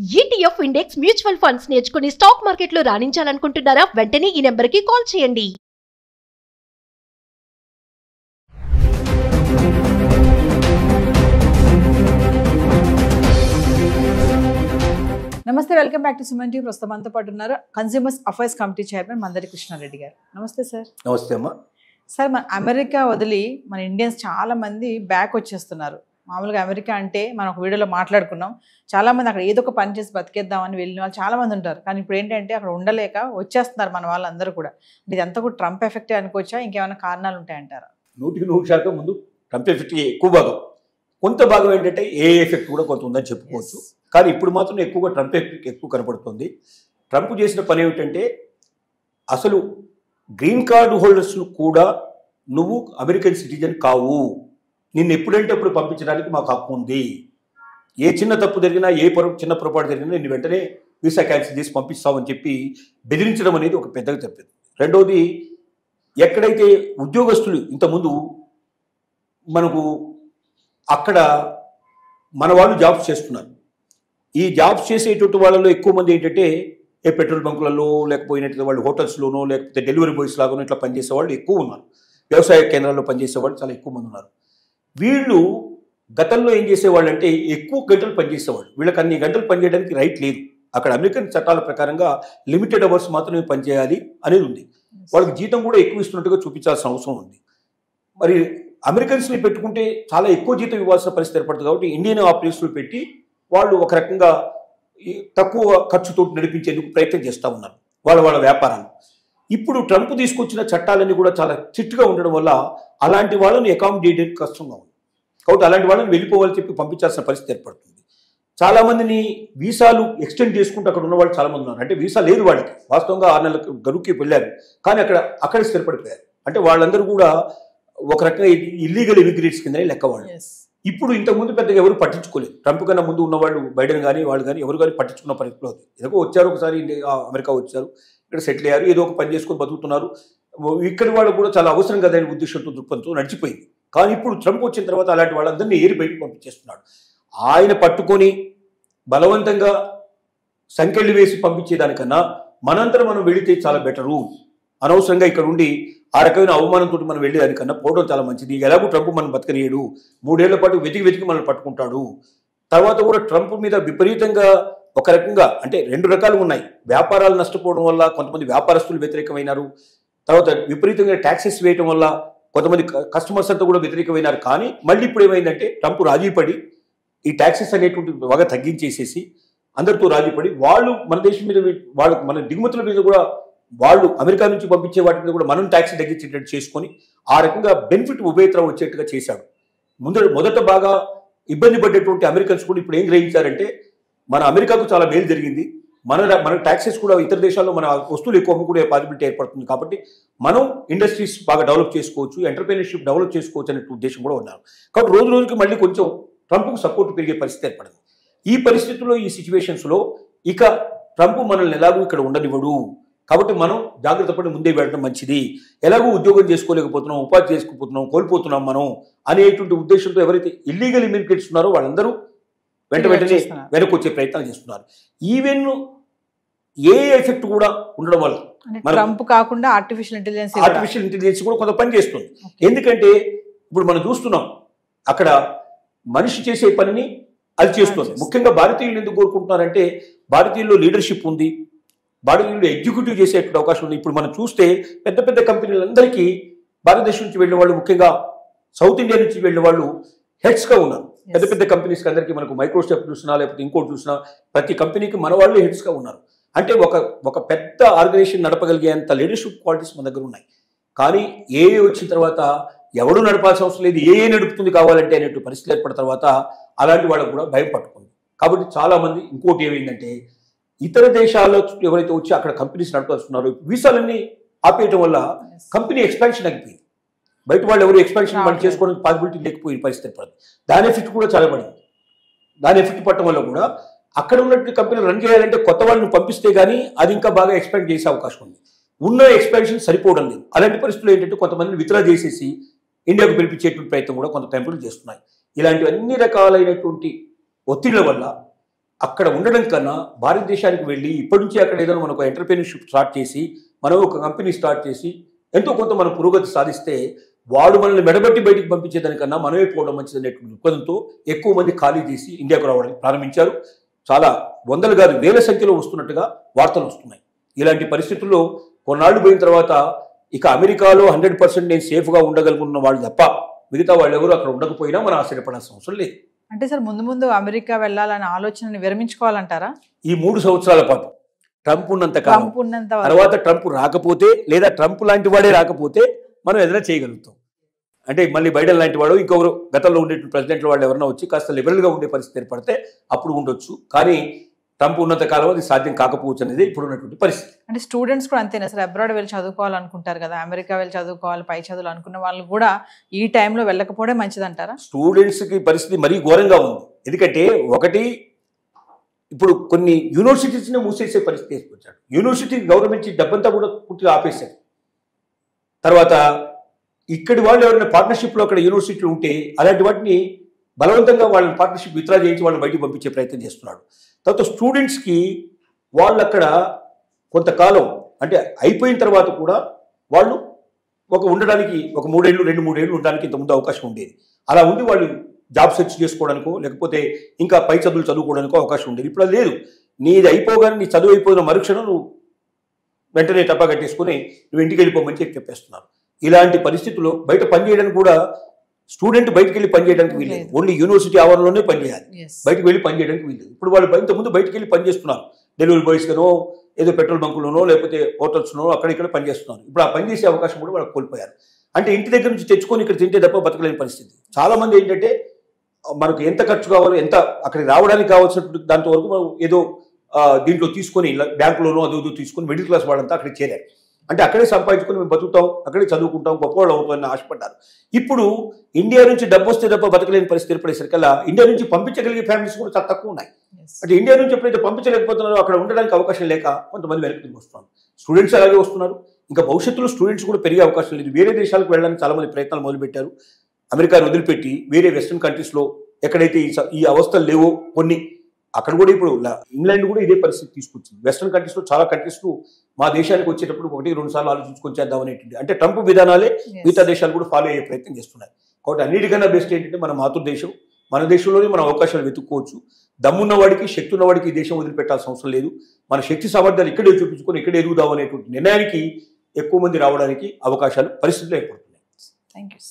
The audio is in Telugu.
ETF ఇండెక్స్ మ్యూచువల్ ఫండ్స్ నేర్చుకుని స్టాక్ మార్కెట్లో రాణించాలనుకుంటున్నారా? వెంటనే ఈ నెంబర్కి కాల్ చేయండి. నమస్తే, welcome back to Suman TV. ప్రస్తుతం మనతో పాటు ఉన్నారు consumers affairs committee chairman Mandari Krishna Reddy గారు. నమస్తే సార్. నమస్తే అమ్మా. సార్, మన అమెరికా వదిలి మన ఇండియన్స్ చాలా మంది బ్యాక్ వచ్చేస్తున్నారు. మామూలుగా అమెరికా అంటే మనం ఒక వీడియోలో మాట్లాడుకున్నాం, చాలా మంది అక్కడ ఏదో ఒక పని చేసి బతికేద్దామని వెళ్ళిన వాళ్ళు చాలా మంది ఉంటారు. కానీ ఇప్పుడు ఏంటంటే అక్కడ ఉండలేక వచ్చేస్తున్నారు మన వాళ్ళందరూ కూడా. ఇదంతా కూడా ట్రంప్ ఎఫెక్టే అనుకోవచ్చా, ఇంకేమైనా కారణాలు ఉంటాయంటారా? 100% ముందు ట్రంప్ ఎఫెక్ట్ ఎక్కువ భాగం, కొంత భాగం ఏంటంటే ఏ ఎఫెక్ట్ కూడా కొంత ఉందని చెప్పుకోవచ్చు. కానీ ఇప్పుడు మాత్రం ఎక్కువగా ట్రంప్ ఎఫెక్ట్ ఎక్కువ కనపడుతుంది. ట్రంప్ చేసిన పని ఏమిటంటే, అసలు గ్రీన్ కార్డు హోల్డర్స్ కూడా నువ్వు అమెరికన్ సిటిజన్ కావు, నిన్ను ఎప్పుడంటే అప్పుడు పంపించడానికి మాకు హక్కు ఉంది, ఏ చిన్న తప్పు జరిగినా ఏ చిన్న పొరపాటు జరిగినా నిన్ను వెంటనే వీసా క్యాన్సిల్ చేసి పంపిస్తామని చెప్పి బెదిరించడం అనేది ఒక పెద్దగా చెప్పింది. రెండవది, ఎక్కడైతే ఉద్యోగస్తులు ఇంతకుముందు మనకు అక్కడ మన వాళ్ళు జాబ్స్ చేస్తున్నారు, ఈ జాబ్స్ చేసేటువంటి వాళ్ళలో ఎక్కువ మంది ఏంటంటే ఏ పెట్రోల్ బంకులలో లేకపోయినట్టు వాళ్ళు హోటల్స్లోనో లేకపోతే డెలివరీ బాయ్స్ లాగానో ఇట్లా పనిచేసే వాళ్ళు ఎక్కువ ఉన్నారు. వ్యవసాయ కేంద్రాల్లో పనిచేసే వాళ్ళు చాలా ఎక్కువ మంది ఉన్నారు. వీళ్ళు గతంలో ఏం చేసేవాళ్ళు అంటే ఎక్కువ గంటలు పనిచేసేవాళ్ళు. వీళ్ళకి అన్ని గంటలు పనిచేయడానికి రైట్ లేదు. అక్కడ అమెరికన్ చట్టాల ప్రకారంగా లిమిటెడ్ అవర్స్ మాత్రమే పనిచేయాలి అనేది ఉంది. వాళ్ళకి జీతం కూడా ఎక్కువ ఇస్తున్నట్టుగా చూపించాల్సిన అవసరం ఉంది. మరి అమెరికన్స్ని పెట్టుకుంటే చాలా ఎక్కువ జీతం ఇవ్వాల్సిన పరిస్థితి ఏర్పడుతుంది. కాబట్టి ఇండియన్ ఆపరేషన్లు పెట్టి వాళ్ళు ఒక రకంగా తక్కువ ఖర్చుతో నడిపించేందుకు ప్రయత్నం చేస్తూ ఉన్నారు వాళ్ళ వ్యాపారాలు. ఇప్పుడు ట్రంప్ తీసుకొచ్చిన చట్టాలన్నీ కూడా చాలా స్ట్రిక్ట్గా ఉండడం వల్ల అలాంటి వాళ్ళని అకామిడేట్ కష్టంగా ఉంది. కాబట్టి అలాంటి వాళ్ళని వెళ్ళిపోవాలని చెప్పి పంపించాల్సిన పరిస్థితి ఏర్పడుతుంది. చాలామందిని వీసాలు ఎక్స్టెండ్ చేసుకుంటూ అక్కడ ఉన్న వాళ్ళు చాలామంది ఉన్నారు. అంటే వీసా లేదు వాళ్ళకి, వాస్తవంగా 6 నెలలకు గడువుకి వెళ్ళారు, కానీ అక్కడ స్థిరపడిపోయారు. అంటే వాళ్ళందరూ కూడా ఒక రకంగా ఇల్లీగల్ ఇమిగ్రేట్స్ కింద లెక్క వాళ్ళు. ఇప్పుడు ఇంతకుముందు పెద్దగా ఎవరు పట్టించుకోలేదు. ట్రంప్ కన్నా ముందు ఉన్నవాళ్ళు, బైడెన్ కానీ వాళ్ళు కానీ ఎవరు కానీ పట్టించుకున్న పరిస్థితిలో ఉంది. ఏదో వచ్చారు, ఒకసారి అమెరికా వచ్చారు, ఇక్కడ సెటిల్ అయ్యారు, ఏదో ఒక పని చేసుకొని బతుకుతున్నారు. ఇక్కడి వాళ్ళు కూడా చాలా అవసరం కదా అనే ఉద్దేశంతో దృక్పథంతో నడిచిపోయింది. కానీ ఇప్పుడు ట్రంప్ వచ్చిన తర్వాత అలాంటి వాళ్ళందరినీ ఏరి బయటకు పంపించేస్తున్నాడు. ఆయన పట్టుకొని బలవంతంగా సంకెళ్ళు వేసి పంపించేదానికన్నా మనంతరం మనం వెళితే చాలా బెటరు. అనవసరంగా ఇక్కడ ఉండి ఆ రకమైన అవమానంతో మనం వెళ్ళేదానికన్నా పోవడం చాలా మంచిది. ఎలాగో ట్రంప్ మనం బతకనీయడు, 3 ఏళ్ల పాటు వెతికి మనల్ని పట్టుకుంటాడు. తర్వాత కూడా ట్రంప్ మీద విపరీతంగా ఒక రకంగా అంటే 2 రకాలు ఉన్నాయి. వ్యాపారాలు నష్టపోవడం వల్ల కొంతమంది వ్యాపారస్తులు వ్యతిరేకమైనారు. తర్వాత విపరీతంగా ట్యాక్సెస్ వేయడం వల్ల కొంతమంది కస్టమర్స్ అంతా కూడా వ్యతిరేకమైనారు. కానీ మళ్ళీ ఇప్పుడు ఏమైందంటే ట్రంప్ రాజీపడి ఈ ట్యాక్సెస్ అనేటువంటి బాగా తగ్గించేసేసి అందరితో రాజీపడి వాళ్ళు మన దేశం మీద వాళ్ళు మన దిగుమతుల మీద కూడా వాళ్ళు అమెరికా నుంచి పంపించే వాటి మీద కూడా మనం ట్యాక్స్ తగ్గించేటట్టు చేసుకొని ఆ రకంగా బెనిఫిట్ ఉభయత్ర వచ్చేట్టుగా చేశాడు. మొదట బాగా ఇబ్బంది పడ్డటువంటి అమెరికన్స్ కూడా ఇప్పుడు ఏం గ్రహించారంటే మన అమెరికాకు చాలా మేలు జరిగింది, మన ట్యాక్సెస్ కూడా ఇతర దేశాల్లో మన వస్తువులు ఎక్కువ అమ్ముకునే పాసిబిలిటీ ఏర్పడుతుంది, కాబట్టి మనం ఇండస్ట్రీస్ బాగా డెవలప్ చేసుకోవచ్చు, ఎంటర్ప్రెన్యూర్షిప్ డెవలప్ చేసుకోవచ్చు అనే ఉద్దేశం కూడా ఉన్నారు. కాబట్టి రోజు రోజుకి మళ్ళీ కొంచెం ట్రంప్కు సపోర్ట్ పెరిగే పరిస్థితి ఏర్పడింది. ఈ పరిస్థితుల్లో ఈ సిచ్యువేషన్స్లో ఇక ట్రంప్ మనల్ని ఎలాగూ ఇక్కడ ఉండనివ్వడు, కాబట్టి మనం జాగ్రత్త పడి ముందే వెళ్ళడం మంచిది. ఎలాగో ఉద్యోగం చేసుకోలేకపోతున్నాం, ఉపాధి చేసుకోకపోతున్నాం, కోల్పోతున్నాం మనం అనేటువంటి ఉద్దేశంతో ఎవరైతే ఇల్లీగల్ ఇమిగ్రేట్స్ ఉన్నారో వాళ్ళందరూ వెంటనే వెనక్కి వచ్చే ప్రయత్నాలు చేస్తున్నారు. ఈవెన్ ఏ ఎఫెక్ట్ కూడా ఉండడం వల్ల ట్రంప్ కాకుండా ఆర్టిఫిషియల్ ఇంటెలిజెన్స్ కూడా కొంత పని చేస్తుంది. ఎందుకంటే ఇప్పుడు మనం చూస్తున్నాం అక్కడ మనిషి చేసే పనిని అది చేస్తుంది. ముఖ్యంగా భారతీయులు ఎందుకు కోరుకుంటున్నారంటే భారతీయుల్లో లీడర్షిప్ ఉంది, భారతీయులు ఎగ్జిక్యూటివ్ చేసేటువంటి అవకాశం ఉంది. ఇప్పుడు మనం చూస్తే పెద్ద పెద్ద కంపెనీలందరికీ భారతదేశం నుంచి వెళ్ళిన వాళ్ళు, ముఖ్యంగా సౌత్ ఇండియా నుంచి వెళ్ళిన వాళ్ళు హెడ్స్గా ఉన్నారు. పెద్ద పెద్ద కంపెనీస్కి అందరికీ మనకు మైక్రోసాఫ్ట్ చూసినా లేకపోతే ఇంకోటి చూసినా ప్రతి కంపెనీకి మన వాళ్ళు హెడ్స్గా ఉన్నారు. అంటే ఒక పెద్ద ఆర్గనైజేషన్ నడపగలిగేంత లీడర్షిప్ క్వాలిటీస్ మన దగ్గర ఉన్నాయి. కానీ ఏ వచ్చిన తర్వాత ఎవడు నడపాల్సిన అవసరం లేదు, ఏ నడుపుతుంది కావాలంటే అనేటువంటి పరిస్థితి ఏర్పడిన తర్వాత అలాంటి వాళ్ళకు కూడా భయం పట్టుకుంది. కాబట్టి చాలామంది ఇంకోటి ఏమైందంటే ఇతర దేశాల్లో ఎవరైతే వచ్చి అక్కడ కంపెనీస్ నడపాల్స్తున్నారో వీసాలన్నీ ఆపేయటం వల్ల కంపెనీ ఎక్స్పాన్షన్ ఆగిపోయింది. బయట వాళ్ళు ఎవరు ఎక్స్పాన్షన్ వాళ్ళు చేసుకోవడానికి పాసిబిలిటీ లేకపోయిన పరిస్థితి పడింది. దాని ఎఫెక్ట్ కూడా చాలా పడింది. దాని ఎఫెక్ట్ పడటం వల్ల కూడా అక్కడ ఉన్నటువంటి కంపెనీలు రన్ చేయాలంటే కొత్త వాళ్ళని పంపిస్తే కానీ అది ఇంకా బాగా ఎక్స్పాండ్ చేసే అవకాశం ఉంది. ఉన్న ఎక్స్పాన్షన్ సరిపోవడం లేదు. అలాంటి పరిస్థితులు ఏంటంటే కొంతమందిని విత్డ్రా చేసేసి ఇండియాకు పిలిపించేటువంటి ప్రయత్నం కూడా కొంత కంపెనీలు చేస్తున్నాయి. ఇలాంటి అన్ని రకాలైనటువంటి ఒత్తిళ్ల వల్ల అక్కడ ఉండడం కన్నా భారతదేశానికి వెళ్ళి ఇప్పటి నుంచి అక్కడ ఏదైనా మనకు ఎంటర్ప్రీనర్షిప్ స్టార్ట్ చేసి మనం ఒక కంపెనీ స్టార్ట్ చేసి ఎంతో కొంత మనం పురోగతి సాధిస్తే వాడు మనల్ని మెడబట్టి బయటికి పంపించేదానికన్నా మనమే పోవడం మంచిది అనేటువంటి దృక్పథంతో ఎక్కువ మంది ఖాళీ చేసి ఇండియాకు రావడానికి ప్రారంభించారు. చాలా వందలు కాదు వేల సంఖ్యలో వస్తున్నట్టుగా వార్తలు వస్తున్నాయి. ఇలాంటి పరిస్థితుల్లో కొన్నాళ్ళు పోయిన తర్వాత ఇక అమెరికాలో 100% నేను సేఫ్గా ఉండగలుగుతున్న వాళ్ళు తప్ప మిగతా వాళ్ళు ఎవరు అక్కడ ఉండకపోయినా మనం ఆశ్చర్యపడాల్సిన అవసరం లేదు. అంటే సార్ ముందు ముందు అమెరికా వెళ్ళాలనే ఆలోచనని విరమించుకోవాలంటారా? ఈ 3 సంవత్సరాల పాటు ట్రంప్ ఉన్నంత కాలం, ట్రంప్ ఉన్నంత తర్వాత ట్రంప్ రాకపోతే లేదా ట్రంప్ లాంటి వాడే రాకపోతే మనం ఏదైనా చేయగలుగుతాం. అంటే మళ్ళీ బైడెన్ లాంటి వాడు ఇంకొకరు గతంలో ఉండే ప్రెసిడెంట్ల వాళ్ళు ఎవరైనా వచ్చి కాస్త లిబరల్గా ఉండే పరిస్థితి ఏర్పడితే అప్పుడు ఉండొచ్చు. కానీ ట్రంప్ ఉన్నంత కాలం అది సాధ్యం కాకపోవచ్చు అనేది ఇప్పుడు ఉన్నటువంటి పరిస్థితి. అంటే స్టూడెంట్స్ కూడా అంతేనా సార్? అబ్రాడ్ వెళ్ళి చదువుకోవాలనుకుంటారు కదా, అమెరికా వెళ్ళి చదువుకోవాలి, పై చదువులు అనుకున్న వాళ్ళు కూడా ఈ టైంలో వెళ్ళకపోవడం మంచిది అంటారా? స్టూడెంట్స్కి పరిస్థితి మరీ ఘోరంగా ఉంది. ఎందుకంటే ఒకటి ఇప్పుడు కొన్ని యూనివర్సిటీస్ని మూసేసే పరిస్థితి తీసుకొచ్చాడు. యూనివర్సిటీ గవర్నమెంట్ డబ్బంతా కూడా పూర్తిగా ఆపేశాడు. తర్వాత ఇక్కడి వాళ్ళు ఎవరైనా పార్ట్నర్షిప్లో అక్కడ యూనివర్సిటీలు ఉంటే అలాంటి వాటిని బలవంతంగా వాళ్ళని పార్ట్నర్షిప్ విత్డ్రా చేయించి వాళ్ళని బయటికి పంపించే ప్రయత్నం చేస్తున్నాడు. తర్వాత స్టూడెంట్స్కి వాళ్ళు అక్కడ కొంతకాలం అంటే అయిపోయిన తర్వాత కూడా వాళ్ళు ఉండడానికి ఒక 3 ఏళ్ళు 2-3 ఏళ్ళు ఉండడానికి ఇంతకుముందు అవకాశం ఉండేది. అలా ఉండి వాళ్ళు జాబ్ సెర్చ్ చేసుకోవడానికో లేకపోతే ఇంకా పై చదువులు చదువుకోవడానికో అవకాశం ఉండేది. ఇప్పుడు అది లేదు. నీది అయిపోగానే నీ చదువు అయిపోయిన మరుక్షణం నువ్వు వెంటనే టప్పా కట్టేసుకుని నువ్వు ఇంటికి వెళ్ళిపోమని చెప్పేస్తున్నారు. ఇలాంటి పరిస్థితుల్లో బయట పనిచేయడానికి కూడా స్టూడెంట్ బయటకు వెళ్ళి పనిచేయడానికి వీల్లేదు. ఓన్లీ యూనివర్సిటీ ఆవరణలోనే పనిచేయాలి, బయటకు వెళ్ళి పనిచేయడానికి వీల్లేదు. ఇప్పుడు వాళ్ళు ఇంతకుముందు బయటకు వెళ్ళి పనిచేస్తున్నారు, డెలివరీ బాయ్స్గానో ఏదో పెట్రోల్ బంకులోనో లేకపోతే హోటల్స్లోనో అక్కడ పనిచేస్తున్నారు. ఇప్పుడు ఆ పనిచేసే అవకాశం కూడా వాళ్ళకి కోల్పోయారు. అంటే ఇంటి దగ్గర నుంచి తెచ్చుకొని ఇక్కడ తింటే తప్ప బతకలేని పరిస్థితి. చాలా మంది ఏంటంటే మనకు ఎంత ఖర్చు కావాలో ఎంత అక్కడికి రావడానికి కావాల్సిన దాంతో వరకు మనం ఏదో దీంట్లో తీసుకొని బ్యాంకులోనో అదో తీసుకొని మిడిల్ క్లాస్ వాళ్ళంతా అక్కడికి చేరారు. అంటే అక్కడే సంపాదించుకొని మేము బతుకుతాం, అక్కడే చదువుకుంటాం, గొప్పవాళ్ళు అవుతామని ఆశపడ్డారు. ఇప్పుడు ఇండియా నుంచి డబ్బు వస్తే తప్ప బతకలేని పరిస్థితి ఏర్పడేసరికల్లా ఇండియా నుంచి పంపించగలిగే ఫ్యామిలీస్ కూడా చాలా తక్కువ ఉన్నాయి. అంటే ఇండియా నుంచి ఎప్పుడైతే పంపించలేకపోతున్నారో అక్కడ ఉండడానికి అవకాశం లేక కొంతమంది వెనక్కి వస్తున్నారు. స్టూడెంట్స్ అలాగే వస్తున్నారు. ఇంకా భవిష్యత్తులో స్టూడెంట్స్ కూడా పెరిగే అవకాశం లేదు. వేరే దేశాలకు వెళ్ళడానికి చాలామంది ప్రయత్నాలు మొదలుపెట్టారు. అమెరికాను వదిలిపెట్టి వేరే వెస్ట్రన్ కంట్రీస్లో ఎక్కడైతే ఈ అవస్థలు లేవో కొన్ని అక్కడ కూడా ఇప్పుడు ఇంగ్లాండ్ కూడా ఇదే పరిస్థితి తీసుకొచ్చింది. వెస్ట్రన్ కంట్రీస్లో చాలా కంట్రీస్లో మా దేశానికి వచ్చేటప్పుడు 1-2 సార్లు ఆలోచించుకొని చేద్దాం అనేటువంటి అంటే ట్రంప్ విధానాలే మిగతా దేశాలు కూడా ఫాలో అయ్యే ప్రయత్నం చేస్తున్నాయి. కాబట్టి అన్నిటికన్నా బెస్ట్ ఏంటంటే మన మాతృదేశం, మన దేశంలోనే మన అవకాశాలు వెతుక్కోవచ్చు. దమ్మున్న వాడికి శక్తి ఉన్న వాడికి ఈ దేశం వదిలిపెట్టాల్సిన అవసరం లేదు. మన శక్తి సామర్థ్యాలు ఇక్కడే చూపించుకొని ఇక్కడే ఎదుగుదాం అనేటువంటి నిర్ణయానికి ఎక్కువ మంది రావడానికి అవకాశాలు పరిస్థితులు ఏర్పడుతున్నాయి. Thank you.